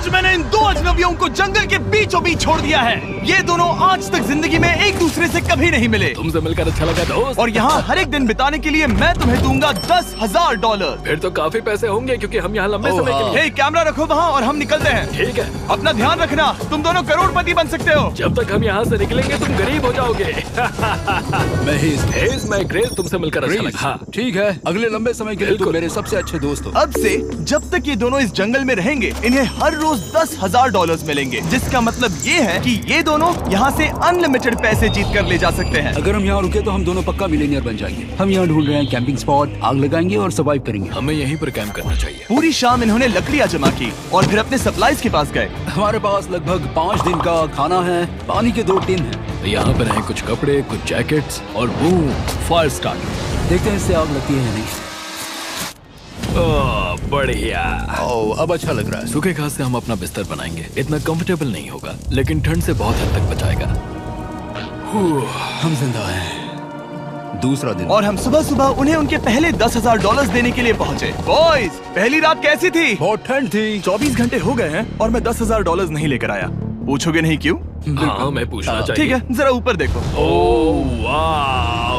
आज मैंने इन दो अजनबियों को जंगल के बीचों बीच छोड़ दिया है। ये दोनों आज तक जिंदगी में एक दूसरे से कभी नहीं मिले। तुमसे मिलकर अच्छा लगा दोस्त। और यहाँ हर एक दिन बिताने के लिए मैं तुम्हें दूंगा $10,000। फिर तो काफी पैसे होंगे क्योंकि हम यहाँ लंबे समय के लिए। हे, कैमरा रखो वहाँ और हम निकलते हैं। ठीक है। अपना ध्यान रखना, तुम दोनों करोड़पति बन सकते हो। जब तक हम यहाँ से निकलेंगे तुम गरीब हो जाओगे। मैं ग्रेस, तुमसे मिलकर अच्छा लगा। हाँ। ठीक है, अगले लंबे समय के लिए तुम मेरे सबसे अच्छे दोस्त हो। अब से जब तक ये दोनों इस जंगल में रहेंगे इन्हें हर रोज $10,000 मिलेंगे, जिसका मतलब ये है कि ये दोनों यहाँ से अनलिमिटेड पैसे जीत कर ले जा सकते हैं। अगर हम यहाँ रुके तो हम दोनों पक्का मिलीनियर बन जाएंगे। हम यहाँ ढूंढ रहे हैं कैंपिंग स्पॉट, आग लगाएंगे और सर्वाइव करेंगे। हमें यहीं पर कैंप करना चाहिए। पूरी शाम इन्होंने लकड़ियाँ जमा की और फिर अपने सप्लाईज के पास गए। हमारे पास लगभग 5 दिन का खाना है, पानी के 2 टिन हैं। यहाँ पर हैं कुछ कपड़े, कुछ जैकेट्स और बूम, फायर स्टार्टर। देखते हैं इससे आग लगती है या नहीं। बढ़िया। अब अच्छा लग रहा है। सूखे घास से हम अपना बिस्तर बनाएंगे। इतना कंफर्टेबल नहीं होगा लेकिन ठंड से बहुत हद तक बचाएगा। हम जिंदा हैं। दूसरा दिन और हम सुबह सुबह उन्हें उनके पहले $10,000 देने के लिए पहुँचे। बॉयज, पहली रात कैसी थी? बहुत ठंड थी। 24 घंटे हो गए हैं और मैं $10,000 नहीं लेकर आया। पूछोगे नहीं क्यों? हाँ, मैं पूछना चाहिए। ठीक है, जरा ऊपर देखो। ओह वाह,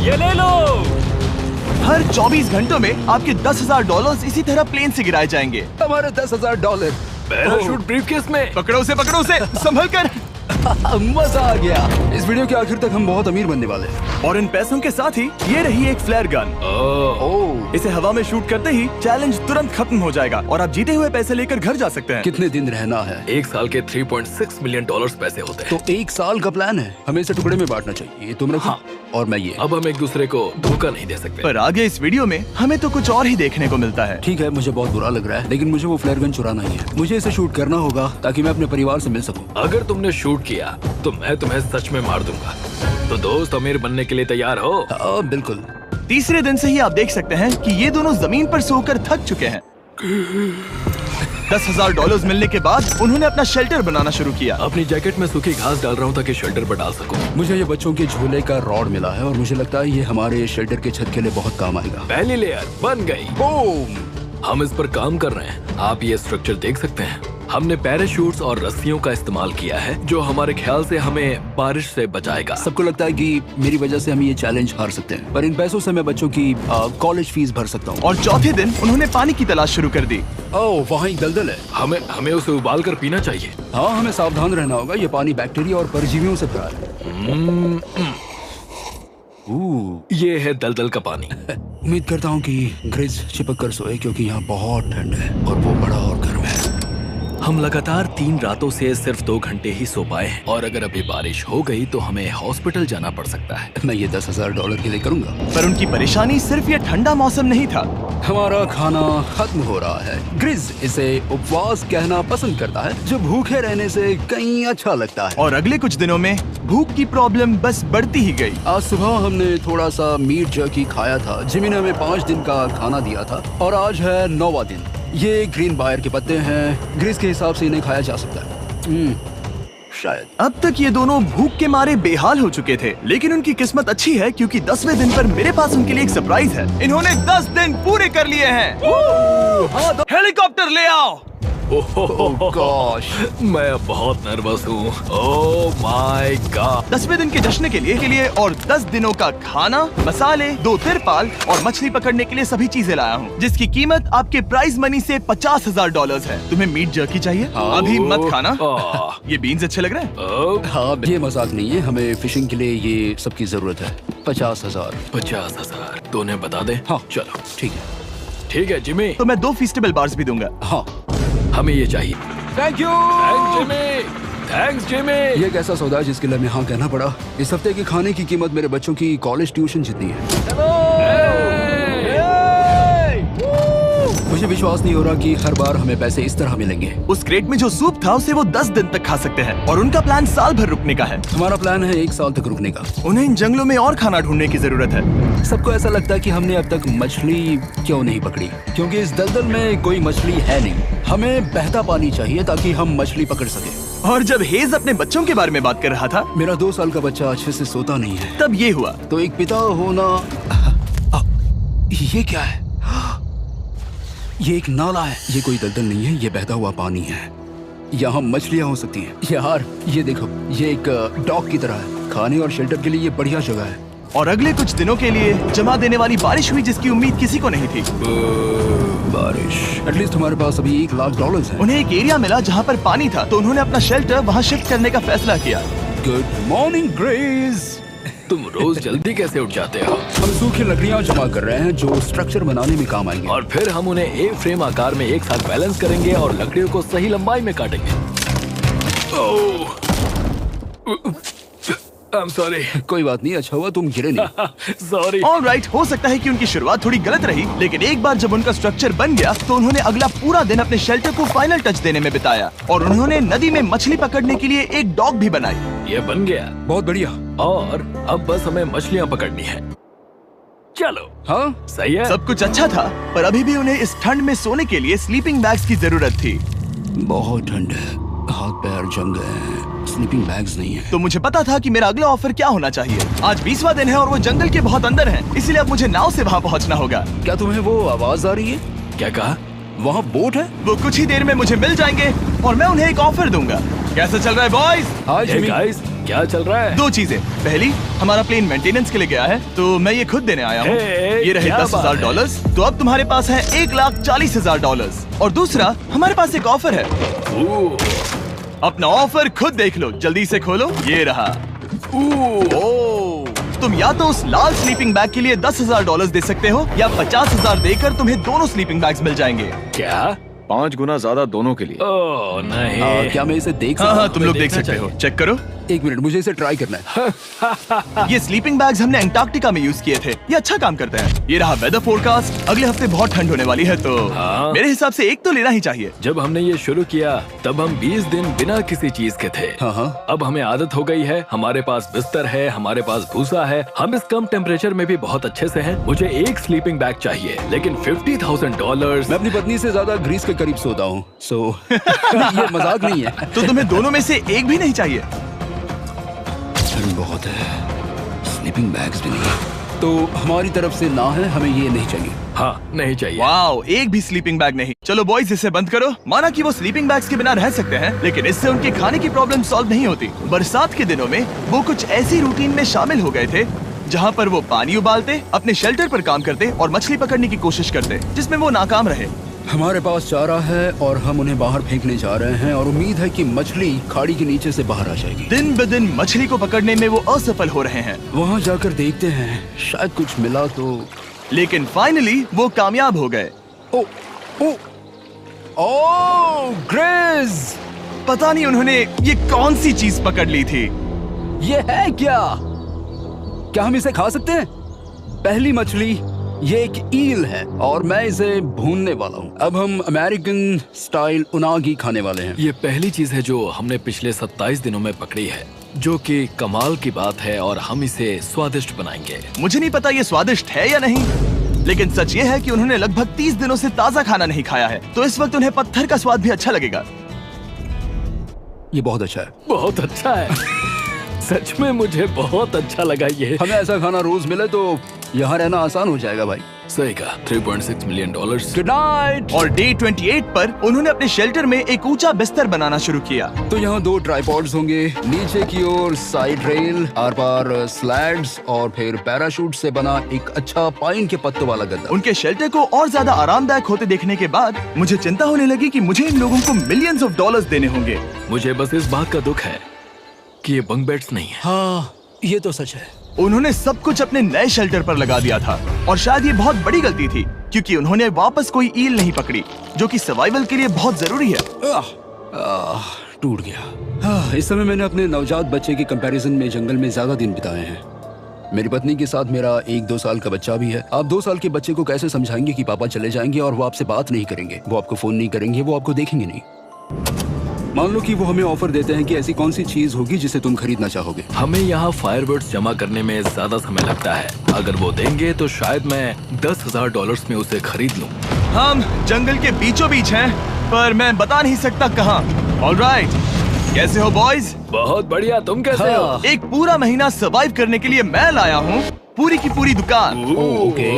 ये ले लो। हर 24 घंटों में आपके $10,000 इसी तरह प्लेन से गिराए जाएंगे। हमारे $10,000। पैराशूट ब्रीफकेस में। पकड़ो उसे संभल कर। मजा आ गया। इस वीडियो के आखिर तक हम बहुत अमीर बनने वाले हैं। और इन पैसों के साथ ही ये रही एक फ्लेयर गन। इसे हवा में शूट करते ही चैलेंज तुरंत खत्म हो जाएगा और आप जीते हुए पैसे लेकर घर जा सकते हैं। कितने दिन रहना है? 1 साल के $3.6 मिलियन पैसे होते हैं। तो 1 साल का प्लान है। हमें इसे टुकड़े में बांटना चाहिए। तुम रखो। हाँ। और मैं ये। अब हम एक दूसरे को धोखा नहीं दे सकते। पर आगे इस वीडियो में हमें तो कुछ और ही देखने को मिलता है। ठीक है, मुझे बहुत बुरा लग रहा है लेकिन मुझे वो फ्लेयर गन चुराना ही है। मुझे इसे शूट करना होगा ताकि मैं अपने परिवार से मिल सकूं। अगर तुमने शूट किया तो मैं तुम्हें सच में मार दूंगा। तो दोस्त, अमीर बनने के लिए तैयार हो? बिल्कुल। तीसरे दिन से ही आप देख सकते हैं कि ये दोनों जमीन पर सोकर थक चुके हैं। $10,000 मिलने के बाद उन्होंने अपना शेल्टर बनाना शुरू किया। अपनी जैकेट में सूखी घास डाल रहा हूँ ताकि शेल्टर पर डाल सकूं। मुझे ये बच्चों के झूले का रॉड मिला है और मुझे लगता है ये हमारे शेल्टर के छत के लिए बहुत काम आएगा। पहली लेयर बन गई। बूम! हम इस पर काम कर रहे हैं। आप ये स्ट्रक्चर देख सकते हैं। हमने पैराशूट्स और रस्सियों का इस्तेमाल किया है जो हमारे ख्याल से हमें बारिश से बचाएगा। सबको लगता है कि मेरी वजह से हम ये चैलेंज हार सकते हैं, पर इन पैसों से मैं बच्चों की कॉलेज फीस भर सकता हूँ। और चौथे दिन उन्होंने पानी की तलाश शुरू कर दी। वहाँ एक दलदल है। हमें उसे उबाल कर पीना चाहिए। हाँ, हमें सावधान रहना होगा। ये पानी बैक्टीरिया और परजीवियों से भरा है। ये है दलदल का पानी। उम्मीद करता हूँ कि ग्रिज चिपक कर सोए क्योंकि यहाँ बहुत ठंड है और वो बड़ा और गर्म है। हम लगातार 3 रातों से सिर्फ 2 घंटे ही सो पाए हैं और अगर अभी बारिश हो गई तो हमें हॉस्पिटल जाना पड़ सकता है। मैं ये $10,000 के लिए करूंगा। पर उनकी परेशानी सिर्फ ये ठंडा मौसम नहीं था। हमारा खाना खत्म हो रहा है। ग्रिज इसे उपवास कहना पसंद करता है, जो भूखे रहने से कहीं अच्छा लगता है। और अगले कुछ दिनों में भूख की प्रॉब्लम बस बढ़ती ही गई। आज सुबह हमने थोड़ा सा मीट जर्की खाया था। जिमी ने हमें 5 दिन का खाना दिया था और आज है 9वां दिन। ये ग्रीन बायर के पत्ते हैं। ग्रिज के हिसाब से इन्हें खाया जा सकता है। शायद। अब तक ये दोनों भूख के मारे बेहाल हो चुके थे, लेकिन उनकी किस्मत अच्छी है क्योंकि 10वें दिन पर मेरे पास उनके लिए एक सरप्राइज है। इन्होंने 10 दिन पूरे कर लिए हैं। हेलीकॉप्टर ले आओ। गॉश, मैं बहुत नर्वस हूँ। Oh my God. 10वें दिन के जश्न के लिए और 10 दिनों का खाना, मसाले, 2 तिरपाल और मछली पकड़ने के लिए सभी चीजें लाया हूँ, जिसकी कीमत आपके प्राइज मनी से $50,000 है। तुम्हें मीट जर्की चाहिए? अभी मत खाना। ये बीन्स अच्छे लग रहे हैं। हाँ, ये मजाक नहीं है। हमें फिशिंग के लिए ये सबकी जरूरत है। 50,000। 50,000 तो उन्हें बता दे। हाँ चलो ठीक है। ठीक है जिमी। तो मैं 2 फीस्टेबल बार्स भी दूंगा। हाँ, हमें ये चाहिए। Thank you. Thanks Jimmy. ये एक ऐसा सौदा है जिसके लिए हमें हाँ कहना पड़ा। इस हफ्ते के खाने की कीमत मेरे बच्चों की कॉलेज ट्यूशन जितनी है। मुझे विश्वास नहीं हो रहा कि हर बार हमें पैसे इस तरह मिलेंगे। उस क्रेट में जो सूप था उसे वो 10 दिन तक खा सकते हैं और उनका प्लान साल भर रुकने का है। हमारा प्लान है 1 साल तक रुकने का। उन्हें इन जंगलों में और खाना ढूंढने की जरूरत है। सबको ऐसा लगता है कि हमने अब तक मछली क्यों नहीं पकड़ी, क्योंकि इस दलदल में कोई मछली है नहीं। हमें बहता पानी चाहिए ताकि हम मछली पकड़ सके। और जब हेज अपने बच्चों के बारे में बात कर रहा था, मेरा 2 साल का बच्चा अच्छे से सोता नहीं है। तब ये हुआ। तो एक पिता होना। ये क्या है? ये एक नाला है, ये कोई दलदल नहीं है, ये बहता हुआ पानी है। यहाँ मछलियाँ हो सकती हैं। यार ये देखो, ये एक डॉक की तरह है। खाने और शेल्टर के लिए ये बढ़िया जगह है। और अगले कुछ दिनों के लिए जमा देने वाली बारिश हुई जिसकी उम्मीद किसी को नहीं थी। बारिश। एटलीस्ट हमारे पास अभी $1,00,000 है। उन्हें एक एरिया मिला जहाँ पर पानी था, तो उन्होंने अपना शेल्टर वहाँ शिफ्ट करने का फैसला किया। Good morning grace. तुम रोज जल्दी कैसे उठ जाते हो? हम सूखी लकड़ियाँ जमा कर रहे हैं जो स्ट्रक्चर बनाने में काम आएंगे। और फिर हम उन्हें ए फ्रेम आकार में एक साथ बैलेंस करेंगे और लकड़ियों को सही लंबाई में काटेंगे। I'm sorry। कोई बात नहीं, अच्छा हुआ तुम गिरे नहीं। Sorry। ऑलराइट, हो सकता है कि उनकी शुरुआत थोड़ी गलत रही, लेकिन एक बार जब उनका स्ट्रक्चर बन गया तो उन्होंने अगला पूरा दिन अपने शेल्टर को फाइनल टच देने में बिताया और उन्होंने नदी में मछली पकड़ने के लिए एक डॉक भी बनाई। ये बन गया। बहुत बढ़िया। और अब बस हमें मछलियाँ पकड़नी है। चलो। हाँ सही है। सब कुछ अच्छा था, पर अभी भी उन्हें इस ठंड में सोने के लिए स्लीपिंग बैग्स की जरूरत थी। बहुत ठंड है, हाथ पैर जम गए हैं, स्लीपिंग बैग्स नहीं है। तो मुझे पता था कि मेरा अगला ऑफर क्या होना चाहिए। आज 20वां दिन है और वो जंगल के बहुत अंदर है, इसलिए अब मुझे नाव से वहाँ पहुँचना होगा। क्या तुम्हें वो आवाज आ रही है? क्या कहा? वहाँ बोट है? वो कुछ ही देर में मुझे मिल जाएंगे और मैं उन्हें एक ऑफर दूंगा। कैसा चल रहा है बॉयज? हाय Hey जिमी। guys, क्या चल रहा है? दो चीजें, पहली हमारा प्लेन मेंटेनेंस के लिए गया है तो मैं ये खुद देने आया हूँ। Hey, ये रहे क्या $10,000, तो अब तुम्हारे पास है $1,40,000। और दूसरा हमारे पास एक ऑफर है। अपना ऑफर खुद देख लो, जल्दी से खोलो, ये रहा। तुम या तो उस लाल स्लीपिंग बैग के लिए $10,000 दे सकते हो या 50,000 देकर तुम्हें दोनों स्लीपिंग बैग्स मिल जाएंगे। क्या? 5 गुना ज्यादा दोनों के लिए। ओह नहीं। क्या मैं इसे देख हाँ सकता हाँ, हूँ? तुम लोग देख देखना सकते हो, चाहिए। चेक करो। एक मिनट, मुझे इसे ट्राई करना है। ये स्लीपिंग बैग्स हमने अंटार्कटिका में यूज किए थे, ये अच्छा काम करते हैं। ये रहा वेदर फोरकास्ट, अगले हफ्ते बहुत ठंड होने वाली है तो हाँ। मेरे हिसाब से एक तो लेना ही चाहिए। जब हमने ये शुरू किया तब हम 20 दिन बिना किसी चीज के थे। हाँ। अब हमें आदत हो गई है, हमारे पास बिस्तर है, हमारे पास भूसा है, हम इस कम टेम्परेचर में भी बहुत अच्छे से हैं। मुझे एक स्लीपिंग बैग चाहिए, लेकिन $50,000। मैं अपनी पत्नी से ज्यादा ग्रीस के करीब सोता हूँ, सो ये मजाक नहीं है। तो तुम्हें दोनों में से एक भी नहीं चाहिए? ठंड बहुत है, स्लीपिंग बैग्स भी नहीं, तो हमारी तरफ से ना है, हमें ये नहीं चाहिए। हाँ, नहीं चाहिए। वाओ, एक भी स्लीपिंग बैग नहीं। चलो बॉयज, इसे बंद करो। माना कि वो स्लीपिंग बैग्स के बिना रह सकते हैं, लेकिन इससे उनके खाने की प्रॉब्लम सॉल्व नहीं होती। बरसात के दिनों में वो कुछ ऐसी रूटीन में शामिल हो गए थे जहाँ पर वो पानी उबालते, अपने शेल्टर पर काम करते और मछली पकड़ने की कोशिश करते, जिसमें वो नाकाम रहे। हमारे पास चारा है और हम उन्हें बाहर फेंकने जा रहे हैं और उम्मीद है कि मछली खाड़ी के नीचे से बाहर आ जाएगी। दिन ब दिन मछली को पकड़ने में वो असफल हो रहे हैं, वहाँ जाकर देखते हैं, शायद कुछ मिला तो। लेकिन फाइनली वो कामयाब हो गए। ओ, ओ, ओ, ग्रेस! पता नहीं उन्होंने ये कौन सी चीज पकड़ ली थी। ये है क्या? क्या हम इसे खा सकते हैं? पहली मछली, ये एक ईल है और मैं इसे भूनने वाला हूँ। अब हम अमेरिकन स्टाइल उनागी खाने वाले हैं। ये पहली चीज है जो हमने पिछले 27 दिनों में पकड़ी है, जो कि कमाल की बात है और हम इसे स्वादिष्ट बनाएंगे। मुझे नहीं पता ये स्वादिष्ट है या नहीं, लेकिन सच ये है कि उन्होंने लगभग 30 दिनों से ताजा खाना नहीं खाया है, तो इस वक्त उन्हें पत्थर का स्वाद भी अच्छा लगेगा। ये बहुत अच्छा है। बहुत अच्छा है। सच में मुझे बहुत अच्छा लगा ये। हमें ऐसा खाना रोज मिले तो यहाँ रहना आसान हो जाएगा भाई। सही कहा। $3.6 मिलियन। Good night. और डे 28 पर उन्होंने अपने शेल्टर में एक ऊंचा बिस्तर बनाना शुरू किया। तो यहाँ 2 ट्राइपॉड्स होंगे, नीचे की ओर side rail, are par slides और फिर पैराशूट से बना एक अच्छा पाइन के पत्तों वाला गद्दा। उनके शेल्टर को और ज्यादा आरामदायक होते देखने के बाद मुझे चिंता होने लगी कि मुझे इन लोगों को मिलियंस ऑफ डॉलर्स देने होंगे। मुझे बस इस बात का दुख है कि ये बंक बेड्स नहीं है। हाँ, ये तो सच है। उन्होंने सब कुछ अपने नए शेल्टर पर लगा दिया था और शायद ये बहुत बड़ी गलती थी, क्योंकि उन्होंने वापस कोई ईल नहीं पकड़ी, जो कि सर्वाइवल के लिए बहुत जरूरी है। टूट गया। इस समय मैंने अपने नवजात बच्चे के कंपैरिजन में जंगल में ज्यादा दिन बिताए हैं। मेरी पत्नी के साथ मेरा 1-2 साल का बच्चा भी है। आप 2 साल के बच्चे को कैसे समझाएंगे कि पापा चले जाएंगे और वो आपसे बात नहीं करेंगे, वो आपको फोन नहीं करेंगे, वो आपको देखेंगे नहीं। मान लो कि वो हमें ऑफर देते हैं कि ऐसी कौन सी चीज होगी जिसे तुम खरीदना चाहोगे। हमें यहाँ फायरवर्ड्स जमा करने में ज्यादा समय लगता है। अगर वो देंगे तो शायद मैं $10,000 में उसे खरीद लूँ। हम जंगल के बीचों बीच हैं, पर मैं बता नहीं सकता कहाँ। ऑलराइट, कैसे हो बॉयज? बहुत बढ़िया। तुम कैसे हो? एक पूरा महीना सर्वाइव करने के लिए मैं लाया हूँ पूरी की पूरी दुकान। ओके।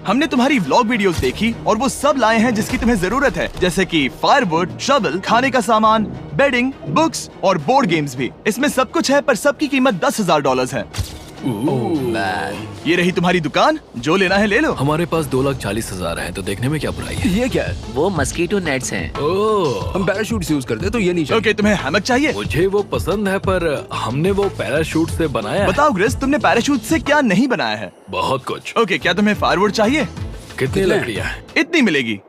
हमने तुम्हारी व्लॉग वीडियोस देखी और वो सब लाए हैं जिसकी तुम्हें जरूरत है, जैसे कि फायरवुड, शवल, खाने का सामान, बेडिंग, बुक्स और बोर्ड गेम्स भी। इसमें सब कुछ है, पर सबकी कीमत $10,000 है। मैन, ये रही तुम्हारी दुकान, जो लेना है ले लो। हमारे पास 2,40,000 है, तो देखने में क्या बुराई है? ये क्या है? वो मस्कीटो नेट्स हैं। ओह, हम पैराशूट यूज करते हैं तो ये नहीं चाहिए। ओके, तुम्हें हैमक चाहिए? मुझे वो पसंद है, पर हमने वो पैराशूट से बनाया है। बताओ ग्रिस, तुमने पैराशूट से क्या नहीं बनाया है? बहुत कुछ। ओके, क्या तुम्हें फायरवुड चाहिए? कितनी लकड़ियाँ हैं? इतनी मिलेगी।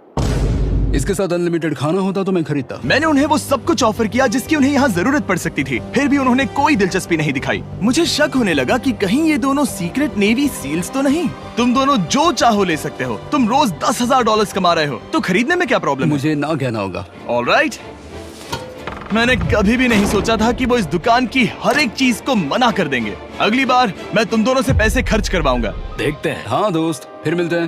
इसके साथ अनलिमिटेड खाना होता तो मैं खरीदता। मैंने उन्हें वो सब कुछ ऑफर किया जिसकी उन्हें यहाँ जरूरत पड़ सकती थी, फिर भी उन्होंने कोई दिलचस्पी नहीं दिखाई। मुझे शक होने लगा कि कहीं ये दोनों सीक्रेट नेवी सील्स तो नहीं। तुम दोनों जो चाहो ले सकते हो। तुम रोज $10,000 कमा रहे हो, तो खरीदने में क्या प्रॉब्लम है? मुझे ना कहना होगा। ऑलराइट। मैंने कभी भी नहीं सोचा था कि वो इस दुकान की हर एक चीज को मना कर देंगे। अगली बार मैं तुम दोनों से पैसे खर्च करवाऊंगा। देखते हैं। हाँ दोस्त, फिर मिलते हैं।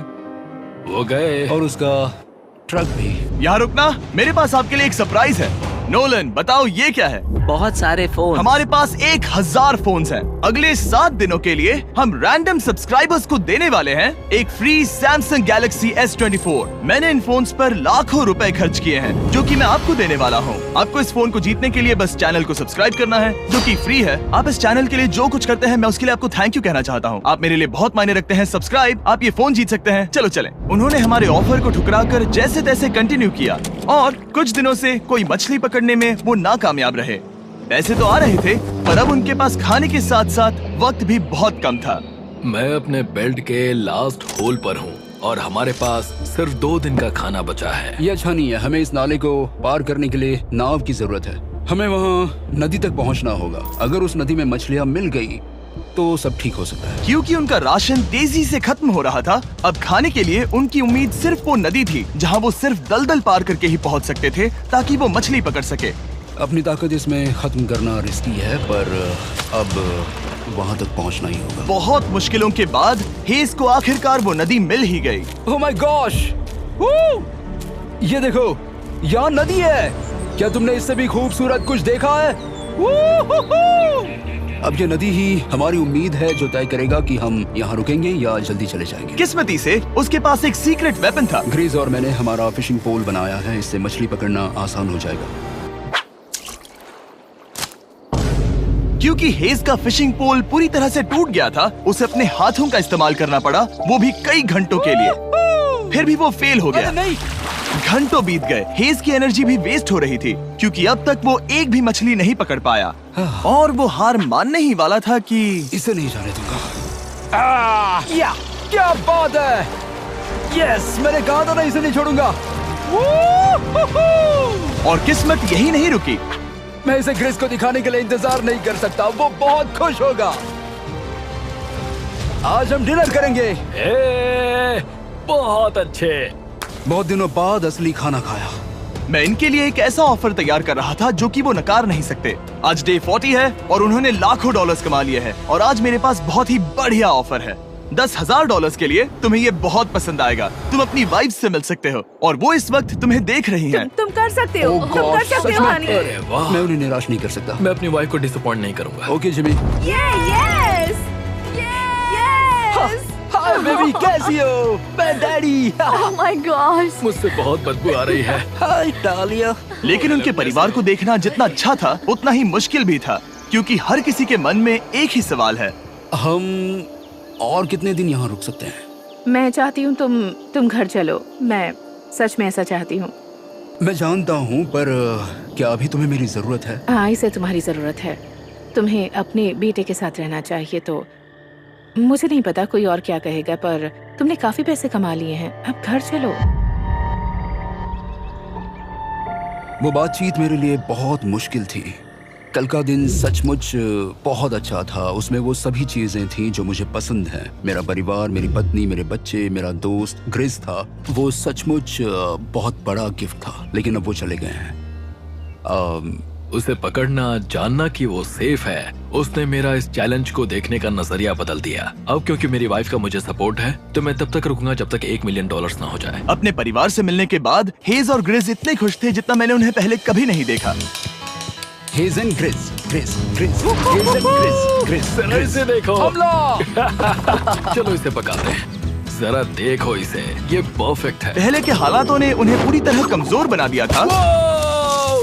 वो गए। और उसका ट्रक भी। यहाँ रुकना, मेरे पास आपके लिए एक सरप्राइज है। नोलन, बताओ ये क्या है? बहुत सारे फोन। हमारे पास 1000 फोन्स हैं। अगले 7 दिनों के लिए हम रैंडम सब्सक्राइबर्स को देने वाले हैं एक फ्री Samsung Galaxy S24। मैंने इन फोन्स पर लाखों रुपए खर्च किए हैं, जो कि मैं आपको देने वाला हूँ। आपको इस फोन को जीतने के लिए बस चैनल को सब्सक्राइब करना है, जो कि फ्री है। आप इस चैनल के लिए जो कुछ करते हैं, मैं उसके लिए आपको थैंक यू कहना चाहता हूँ। आप मेरे लिए बहुत मायने रखते हैं। सब्सक्राइब, आप ये फोन जीत सकते हैं। चलो चलें। उन्होंने हमारे ऑफर को ठुकरा कर जैसे तैसे कंटिन्यू किया, और कुछ दिनों से कोई मछली पकड़ने में वो नाकामयाब रहे। पैसे तो आ रहे थे, पर अब उनके पास खाने के साथ साथ वक्त भी बहुत कम था। मैं अपने बेल्ट के लास्ट होल पर हूँ और हमारे पास सिर्फ 2 दिन का खाना बचा है। ये अच्छा नहीं है। हमें इस नाले को पार करने के लिए नाव की जरूरत है। हमें वहाँ नदी तक पहुँचना होगा। अगर उस नदी में मछलियाँ मिल गई तो सब ठीक हो सकता है। क्योंकि उनका राशन तेजी से खत्म हो रहा था, अब खाने के लिए उनकी उम्मीद सिर्फ वो नदी थी, जहाँ वो सिर्फ दलदल पार करके ही पहुँच सकते थे, ताकि वो मछली पकड़ सके। अपनी ताकत इसमें खत्म करना रिस्की है, पर अब वहाँ तक पहुँचना ही होगा। बहुत मुश्किलों के बाद हेज को आखिरकार वो नदी मिल ही गई। Oh my gosh! ये देखो, यहाँ नदी है। क्या तुमने इससे भी खूबसूरत कुछ देखा है? अब ये नदी ही हमारी उम्मीद है, जो तय करेगा कि हम यहाँ रुकेंगे या जल्दी चले जाएंगे। किस्मती से उसके पास एक सीक्रेट वेपन था। ग्रीज और मैंने हमारा फिशिंग पोल बनाया है, इससे मछली पकड़ना आसान हो जाएगा। क्योंकि हेज का फिशिंग पोल पूरी तरह से टूट गया था, उसे अपने हाथों का इस्तेमाल करना पड़ा, वो भी कई घंटों के लिए। फिर भी वो फेल हो गया। नहीं, घंटों बीत गए। हेज की एनर्जी भी वेस्ट हो रही थी, क्योंकि अब तक वो एक भी मछली नहीं पकड़ पाया, और वो हार मानने ही वाला था कि इसे नहीं जाने दूंगा। या क्या बात है! यस, मैंने कहा था ना, इसे नहीं छोड़ूंगा। और किस्मत यही नहीं रुकी। मैं इसे ग्रेस को दिखाने के लिए इंतजार नहीं कर सकता। वो बहुत खुश होगा। आज हम डिनर करेंगे। बहुत अच्छे। बहुत दिनों बाद असली खाना खाया। मैं इनके लिए एक ऐसा ऑफर तैयार कर रहा था जो कि वो नकार नहीं सकते। आज डे 40 है और उन्होंने लाखों डॉलर्स कमा लिए हैं, और आज मेरे पास बहुत ही बढ़िया ऑफर है। $10,000 के लिए तुम्हें ये बहुत पसंद आएगा। तुम अपनी वाइफ से मिल सकते हो, और वो इस वक्त तुम्हें देख रही हैं। तुम कर सकते हो। Oh तुम कर God, सकते सच हो में? हनी। अरे वाह, मैं उन्हें निराश नहीं कर सकता। मैं अपनी वाइफ को डिसअपॉइंट नहीं करूंगा। Okay Jimmy. Yes hi baby, कैसी हो? मैं डैडी। Oh my God. मुझसे बहुत बदबू आ रही है। हाय डालिया। लेकिन उनके परिवार को देखना जितना अच्छा था, उतना ही मुश्किल भी था, क्योंकि हर किसी के मन में एक ही सवाल है। हम और कितने दिन यहाँ रुक सकते हैं? मैं चाहती हूँ तुम घर चलो। मैं सच में ऐसा चाहती हूँ। मैं जानता हूँ, पर क्या अभी तुम्हें मेरी जरूरत है? हाँ, इसे तुम्हारी जरूरत है। तुम्हें अपने बेटे के साथ रहना चाहिए। तो मुझे नहीं पता कोई और क्या कहेगा, पर तुमने काफी पैसे कमा लिए हैं, अब घर चलो। वो बातचीत मेरे लिए बहुत मुश्किल थी। कल का दिन सचमुच बहुत अच्छा था। उसमें वो सभी चीजें थीं जो मुझे पसंद हैं। मेरा परिवार, मेरी पत्नी, मेरे बच्चे, मेरा दोस्त ग्रिस था। वो सचमुच बहुत बड़ा गिफ्ट था, लेकिन अब वो चले गए हैं। उसे पकड़ना, जानना कि वो सेफ है, उसने मेरा इस चैलेंज को देखने का नजरिया बदल दिया। अब क्योंकि मेरी वाइफ का मुझे सपोर्ट है, तो मैं तब तक रुकूंगा जब तक $1 मिलियन ना हो जाए। अपने परिवार से मिलने के बाद हेज और ग्रिस इतने खुश थे जितना मैंने उन्हें पहले कभी नहीं देखा। हेज एंड ग्रिस ग्रिस ग्रिस ग्रिस ग्रिस जरा इसे देखो। हमला। चलो इसे पकाते हैं। जरा देखो इसे, ये परफेक्ट है। पहले के हालातों ने उन्हें पूरी तरह कमजोर बना दिया था,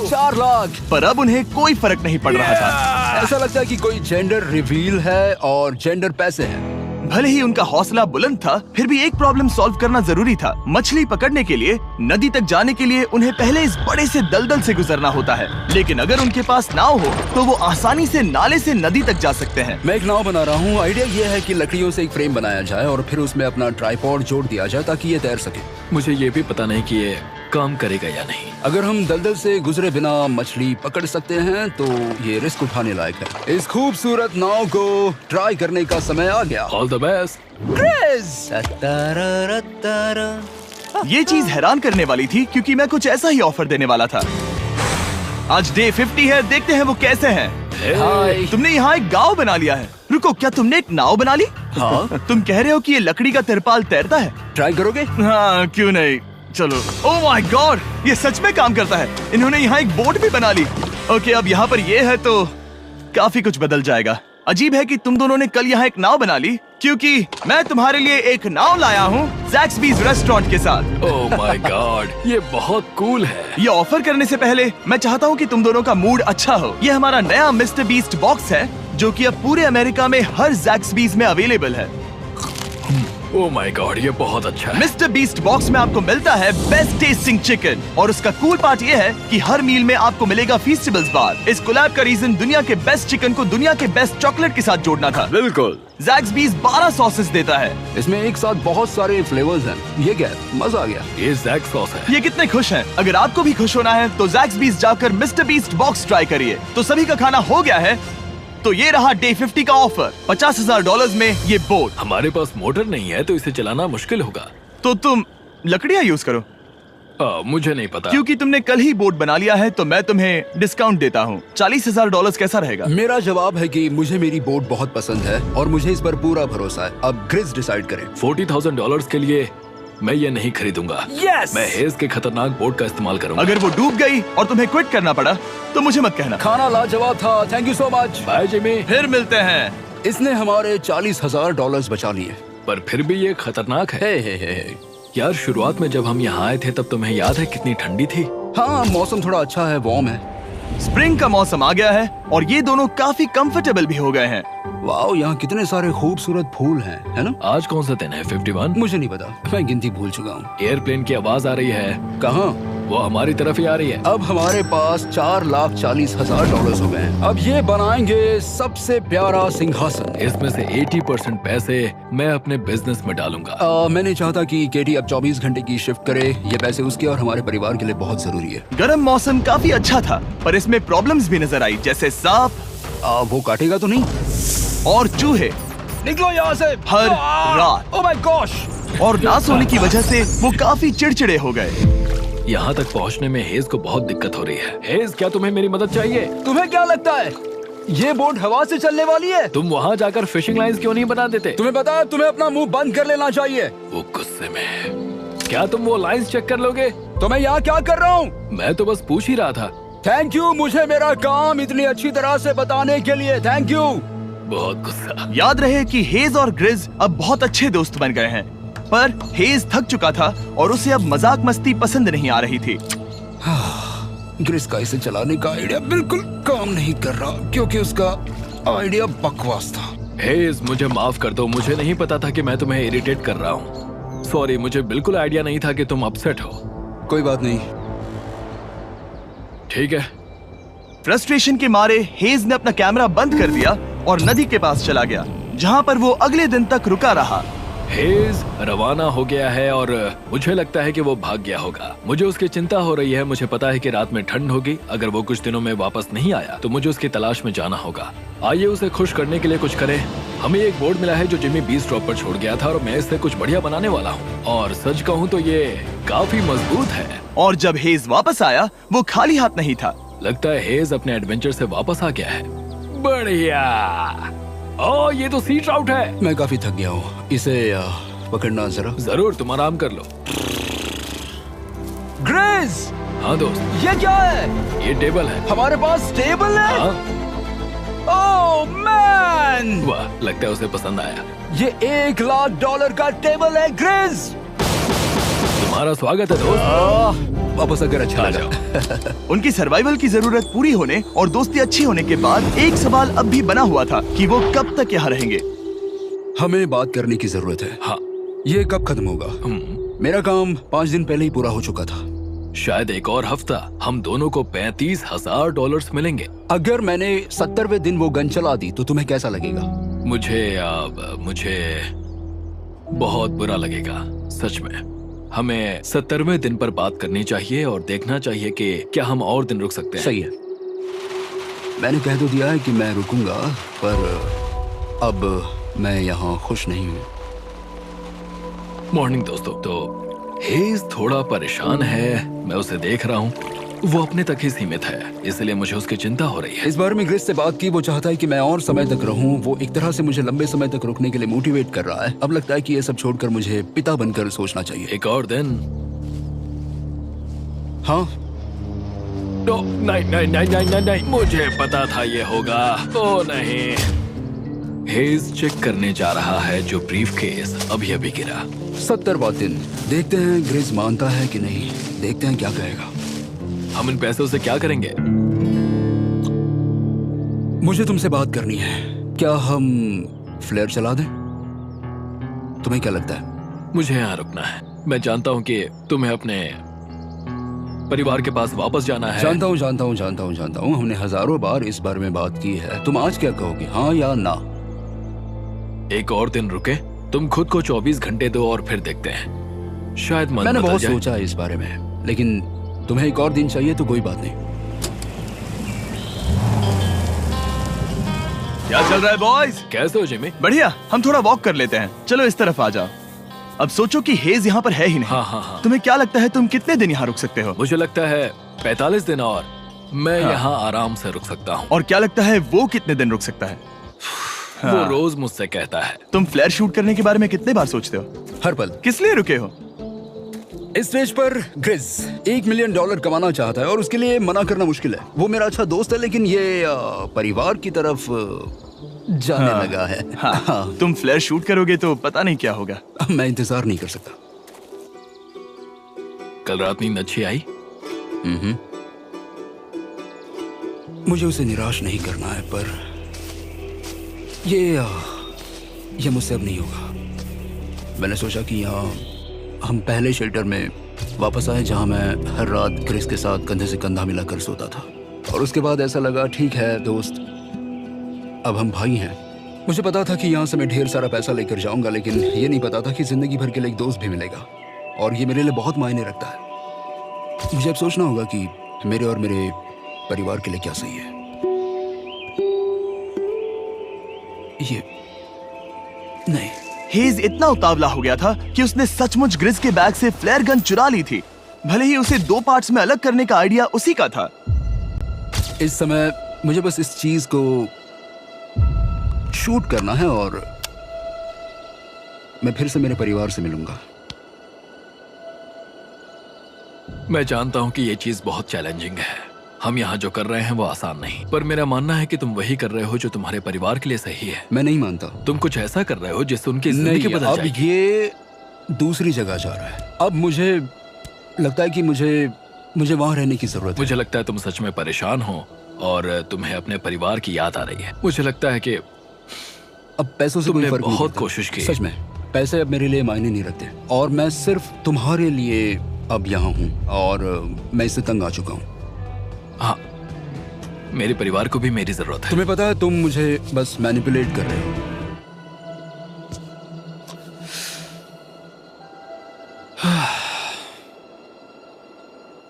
4 लाख। पर अब उन्हें कोई फर्क नहीं पड़ रहा था। ऐसा लगता है कि कोई जेंडर रिवील है और जेंडर पैसे हैं। भले ही उनका हौसला बुलंद था, फिर भी एक प्रॉब्लम सॉल्व करना जरूरी था। मछली पकड़ने के लिए नदी तक जाने के लिए उन्हें पहले इस बड़े से दलदल से गुजरना होता है, लेकिन अगर उनके पास नाव हो तो वो आसानी से नाले से नदी तक जा सकते हैं। मैं एक नाव बना रहा हूँ। आइडिया ये है कि लकड़ियों से एक फ्रेम बनाया जाए और फिर उसमें अपना ट्राइपॉड जोड़ दिया जाए ताकि ये तैर सके। मुझे ये भी पता नहीं कि ये काम करेगा या नहीं। अगर हम दलदल से गुजरे बिना मछली पकड़ सकते हैं तो ये रिस्क उठाने लायक है। इस खूबसूरत नाव को ट्राई करने का समय आ गया। All the best. ये चीज हैरान करने वाली थी क्योंकि मैं कुछ ऐसा ही ऑफर देने वाला था। आज डे 50 है, देखते हैं वो कैसे हैं। हाय। तुमने यहाँ एक गांव बना लिया है। रुको, क्या तुमने एक नाव बना ली? हाँ। तुम कह रहे हो कि ये लकड़ी का तिरपाल तैरता है? ट्राई करोगे? हाँ, क्यों नहीं। चलो। ओह माय गॉड, ये सच में काम करता है। इन्होंने यहाँ एक बोट भी बना ली। ओके, अब यहाँ पर ये है तो काफी कुछ बदल जाएगा। अजीब है कि तुम दोनों ने कल यहाँ एक नाव बना ली, क्योंकि मैं तुम्हारे लिए एक नाव लाया हूँ ज़ैक्सबीज़ रेस्टोरेंट के साथ। ओह माय गॉड, ये बहुत कूल है। ये ऑफर करने से पहले मैं चाहता हूँ कि तुम दोनों का मूड अच्छा हो। ये हमारा नया मिस्टर बीस्ट बॉक्स है, जो कि अब पूरे अमेरिका में हर ज़ैक्सबीज़ में अवेलेबल है। ओह माय गॉड, ये बहुत अच्छा है। मिस्टर बीस्ट बॉक्स में आपको मिलता है बेस्ट टेस्टिंग चिकन, और उसका कूल पार्ट ये है कि हर मील में आपको मिलेगा फीस्टेबल्स बार। इस कोलैब का रीजन दुनिया के बेस्ट चिकन को दुनिया के बेस्ट चॉकलेट के साथ जोड़ना था। बिल्कुल। ज़ैक्सबीज़ 12 सॉसेस देता है। इसमें एक साथ बहुत सारे फ्लेवर्स हैं। ये क्या है? मजा आ गया। ये जैक सॉस है। ये कितने खुश हैं। अगर आपको भी खुश होना है तो ज़ैक्सबीज़ जाकर मिस्टर बीस्ट बॉक्स ट्राई करिए। तो सभी का खाना हो गया है, तो ये रहा डे 50 का ऑफर। $50,000 में ये बोट। हमारे पास मोटर नहीं है तो इसे चलाना मुश्किल होगा। तो तुम लकड़ियाँ यूज करो। मुझे नहीं पता। क्योंकि तुमने कल ही बोट बना लिया है तो मैं तुम्हें डिस्काउंट देता हूँ। $40,000 कैसा रहेगा? मेरा जवाब है कि मुझे मेरी बोट बहुत पसंद है और मुझे इस पर पूरा भरोसा है। अब ग्रिस डिसाइड करें। $40,000 के लिए मैं ये नहीं खरीदूंगा। Yes! मैं हेज के खतरनाक बोट का इस्तेमाल करूंगा। अगर वो डूब गई और तुम्हें क्विट करना पड़ा तो मुझे मत कहना। खाना लाजवाब था। Thank you so much. Bye Jimmy. फिर मिलते हैं। इसने हमारे $40,000 बचा लिए। पर फिर भी ये खतरनाक है। हे। यार, शुरुआत में जब हम यहाँ आए थे तब तुम्हें याद है कितनी ठंडी थी? हाँ, मौसम थोड़ा अच्छा है, वार्म है। स्प्रिंग का मौसम आ गया है और ये दोनों काफी कंफर्टेबल भी हो गए हैं। वाओ, यहाँ कितने सारे खूबसूरत फूल हैं, है ना? आज कौन सा दिन है? 51? मुझे नहीं पता, मैं गिनती भूल चुका हूँ। एयरप्लेन की आवाज आ रही है। कहाँ? वो हमारी तरफ ही आ रही है। अब हमारे पास $4,40,000 हो गए हैं। अब ये बनाएंगे सबसे प्यारा सिंहासन। इसमें से 80% पैसे मैं अपने बिजनेस में डालूंगा। मैं नहीं चाहता कि केटी अब 24 घंटे की शिफ्ट करे। ये पैसे उसके और हमारे परिवार के लिए बहुत जरूरी है। गर्म मौसम काफी अच्छा था, पर इसमें प्रॉब्लम्स भी नजर आई, जैसे सांप वो काटेगा तो नहीं? और चूहे निकलो यहाँ से हर रात। Oh my gosh. और ना सोने की वजह से वो काफी चिड़चिड़े हो गए। यहाँ तक पहुँचने में हेज को बहुत दिक्कत हो रही है। हेज, क्या तुम्हें मेरी मदद चाहिए? तुम्हें क्या लगता है ये बोट हवा से चलने वाली है? तुम वहाँ जाकर फिशिंग लाइंस क्यों नहीं बना देते? तुम्हें पता है तुम्हें अपना मुंह बंद कर लेना चाहिए। वो गुस्से में है। क्या तुम वो लाइंस चेक कर लोगे? तो मैं यहाँ क्या कर रहा हूँ? मैं तो बस पूछ ही रहा था। थैंक यू मुझे मेरा काम इतनी अच्छी तरह से बताने के लिए। Thank you. बहुत गुस्सा। याद रहे कि हेज और ग्रिज अब बहुत अच्छे दोस्त बन गए हैं, पर हेज थक चुका था और उसे अब मजाक मस्ती पसंद नहीं आ रही थी। ग्रिस का इसे चलाने का आइडिया बिल्कुल काम नहीं कर रहा क्योंकि उसका आइडिया बकवास था। हेज, मुझे माफ कर दो। मुझे नहीं पता था कि मैं तुम्हें इरिटेट कर रहा हूँ। सॉरी, मुझे बिल्कुल आइडिया नहीं था कि तुम अपसेट हो। कोई बात नहीं। ठीक है। फ्रस्ट्रेशन के मारे हेज ने अपना कैमरा बंद कर दिया और नदी के पास चला गया, जहाँ पर वो अगले दिन तक रुका रहा। हेज रवाना हो गया है और मुझे लगता है कि वो भाग गया होगा। मुझे उसकी चिंता हो रही है। मुझे पता है कि रात में ठंड होगी। अगर वो कुछ दिनों में वापस नहीं आया तो मुझे उसकी तलाश में जाना होगा। आइए उसे खुश करने के लिए कुछ करें। हमें एक बोर्ड मिला है जो जिमी बीस्ट ड्रॉप पर छोड़ गया था और मैं इससे कुछ बढ़िया बनाने वाला हूँ। और सच कहूँ तो ये काफी मजबूत है। और जब हेज वापस आया वो खाली हाथ नहीं था। लगता है हेज अपने एडवेंचर से वापस आ गया है। बढ़िया। ओह, ये तो सी ट्राउट है। मैं काफी थक गया हूँ। इसे पकड़ना जरा। जरूर, तुम आराम कर लो। ग्रिस, हाँ दोस्त, ये क्या है? ये टेबल है। हमारे पास टेबल है? हाँ, ओह मैन, वाह, लगता है उसे पसंद आया। ये $1,00,000 का टेबल है ग्रिज। तुम्हारा स्वागत है दोस्त। वापस अगर अच्छा आ लगा। उनकी सर्वाइवल की जरूरत पूरी होने और दोस्ती अच्छी होने के बाद एक सवाल अब भी बना हुआ था कि वो कब तक यहाँ रहेंगे। हमें बात करने की जरूरत है। हाँ। ये कब खत्म होगा? मेरा काम 5 दिन पहले ही पूरा हो चुका था। शायद एक और हफ्ता। हम दोनों को $35,000 मिलेंगे। अगर मैंने 70वें दिन वो गन चला दी तो तुम्हें कैसा लगेगा? मुझे बहुत बुरा लगेगा, सच में। हमें 70वें दिन पर बात करनी चाहिए और देखना चाहिए कि क्या हम और दिन रुक सकते हैं। सही है। मैंने कह तो दिया है कि मैं रुकूंगा, पर अब मैं यहाँ खुश नहीं हूँ। मॉर्निंग दोस्तों। तो हेज थोड़ा परेशान है, मैं उसे देख रहा हूँ। वो अपने तक ही सीमित है, इसलिए मुझे उसकी चिंता हो रही है। इस बारे में ग्रिस से बात की। वो चाहता है कि मैं और समय तक रहूं। वो एक तरह से मुझे लंबे समय तक रुकने के लिए मोटिवेट कर रहा है। अब लगता है कि ये सब छोड़कर मुझे पिता बनकर सोचना चाहिए। एक और दिन। हाँ, नहीं, मुझे पता था ये होगा। ओ नहीं। हेज चेक करने जा रहा है जो ब्रीफकेस अभी गिरा। 70वां दिन। देखते हैं ग्रिस मानता है कि नहीं। देखते हैं क्या कहेगा। हम इन पैसों से क्या करेंगे? मुझे तुमसे बात करनी है। क्या हम फ्लेयर चला दें? तुम्हें क्या लगता है? मुझे यहाँ रुकना है। मैं जानता हूँ कि तुम्हें अपने परिवार के पास वापस जाना है। जानता हूँ। हमने हजारों बार इस बारे में बात की है। तुम आज क्या कहोगे, हाँ या ना? एक और दिन रुके। तुम खुद को 24 घंटे दो और फिर देखते हैं। शायद मन मैंने बदल बहुत जाए। सोचा है इस बारे में, लेकिन तुम्हें एक और दिन चाहिए तो कोई बात नहीं। क्या चल रहा है बॉयज? कैसे हो जिमी? बढ़िया। हम थोड़ा वॉक कर लेते हैं। चलो इस तरफ आ जाओ। अब सोचो कि हेज यहाँ पर है ही नहीं। हाँ। तुम्हें क्या लगता है तुम कितने दिन यहाँ रुक सकते हो? मुझे लगता है 45 दिन और मैं हाँ। यहाँ आराम से रुक सकता हूँ। और क्या लगता है वो कितने दिन रुक सकता है? वो रोज मुझसे कहता है। तुम फ्लेयर शूट करने के बारे में कितने बार सोचते हो? हर पल। किस लिए रुके हो? इस स्टेज पर ग्रिस $1 मिलियन कमाना चाहता है और उसके लिए मना करना मुश्किल है। वो मेरा अच्छा दोस्त है, लेकिन ये परिवार की तरफ जाने लगा है। हाँ। तुम फ्लेयर शूट करोगे तो पता नहीं क्या होगा। मैं इंतजार नहीं कर सकता। कल रात नींद अच्छी आई? मुझे उसे निराश नहीं करना है, पर ये मुझसे अब नहीं होगा। मैंने सोचा कि यहाँ हम पहले शेल्टर में वापस आए जहाँ मैं हर रात ग्रिस के साथ कंधे से कंधा मिलाकर सोता था। और उसके बाद ऐसा लगा, ठीक है दोस्त, अब हम भाई हैं। मुझे पता था कि यहाँ से मैं ढेर सारा पैसा लेकर जाऊंगा, लेकिन ये नहीं पता था कि जिंदगी भर के लिए एक दोस्त भी मिलेगा। और ये मेरे लिए बहुत मायने रखता है। मुझे अब सोचना होगा कि मेरे और मेरे परिवार के लिए क्या सही है। ये नहीं। हेज इतना उतावला हो गया था कि उसने सचमुच ग्रिस के बैग से फ्लेयर गन चुरा ली थी, भले ही उसे 2 पार्ट्स में अलग करने का आइडिया उसी का था। इस समय मुझे बस इस चीज को शूट करना है और मैं फिर से मेरे परिवार से मिलूंगा। मैं जानता हूँ कि ये चीज बहुत चैलेंजिंग है। हम यहाँ जो कर रहे हैं वो आसान नहीं, पर मेरा मानना है कि तुम वही कर रहे हो जो तुम्हारे परिवार के लिए सही है। मैं नहीं मानता। तुम कुछ ऐसा कर रहे हो जिससे उनकी जिंदगी बदल अब जाएगी। ये दूसरी जगह जा रहा है। अब मुझे लगता है कि मुझे वहां रहने की जरूरत है। मुझे लगता है तुम सच में परेशान हो और तुम्हें अपने परिवार की याद आ रही है। मुझे लगता है कि अब पैसों से कोई तुमने फर्क नहीं बहुत पड़ता। कोशिश की। सच में पैसे अब मेरे लिए मायने नहीं रखते और मैं सिर्फ तुम्हारे लिए अब यहाँ हूँ और मैं इससे तंग आ चुका हूँ। हाँ, मेरे परिवार को भी मेरी जरूरत है। तुम्हें पता है, तुम मुझे बस मैनिपुलेट कर रहे हो।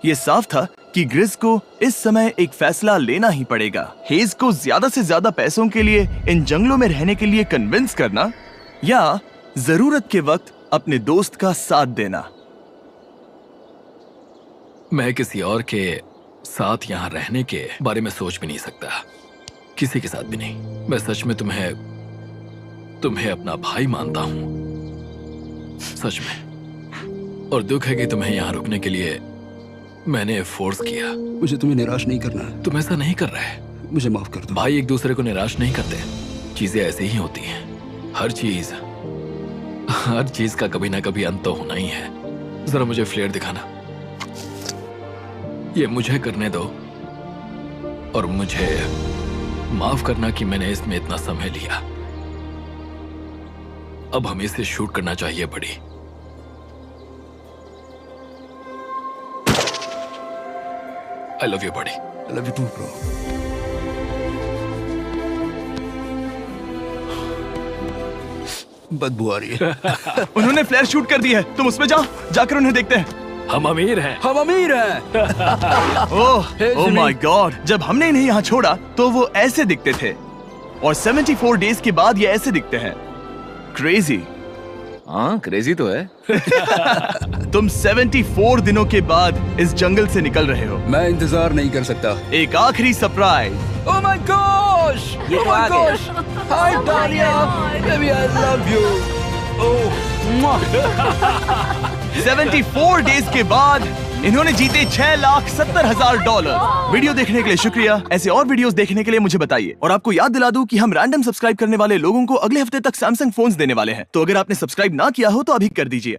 ये साफ था कि ग्रिस को इस समय एक फैसला लेना ही पड़ेगा। हेज को ज्यादा से ज्यादा पैसों के लिए इन जंगलों में रहने के लिए कन्विंस करना या जरूरत के वक्त अपने दोस्त का साथ देना। मैं किसी और के साथ यहाँ रहने के बारे में सोच भी नहीं सकता, किसी के साथ भी नहीं। मैं सच में तुम्हें अपना भाई मानता हूँ, सच में। और दुख है कि तुम्हें यहाँ रुकने के लिए मैंने फोर्स किया। मुझे तुम्हें निराश नहीं करना है। तुम ऐसा नहीं कर रहे। मुझे माफ कर दो। भाई एक दूसरे को निराश नहीं करते, चीजें ऐसे ही होती हैं। हर चीज का कभी ना कभी अंत तो होना ही है। जरा मुझे फ्लेयर दिखाना, ये मुझे करने दो और मुझे माफ करना कि मैंने इसमें इतना समय लिया। अब हमें इसे शूट करना चाहिए बड़ी। आई लव यू बड़ी। I love you too, bro. बदबू आ रही है। उन्होंने फ्लेयर शूट कर दी है, तुम उसमें जाओ, जाकर उन्हें देखते हैं। हम अमीर हैं। हम अमीर हैं। ओह Jimmy. माय गॉड, जब हमने इन्हें यहाँ छोड़ा तो वो ऐसे दिखते थे और 74 डेज के बाद ये ऐसे दिखते हैं। क्रेजी। हाँ क्रेजी तो है। तुम 74 दिनों के बाद इस जंगल से निकल रहे हो। मैं इंतजार नहीं कर सकता। एक आखिरी सरप्राइज। Oh my gosh! ये Oh तो my आ गया। gosh! Hi Dahlia, baby I love you. Oh, mwah. 74 days के बाद इन्होंने जीते $6,70,000। वीडियो देखने के लिए शुक्रिया। ऐसे और वीडियोस देखने के लिए मुझे बताइए। और आपको याद दिला दूं कि हम रैंडम सब्सक्राइब करने वाले लोगों को अगले हफ्ते तक सैमसंग फोन्स देने वाले हैं। तो अगर आपने सब्सक्राइब ना किया हो तो अभी कर दीजिए।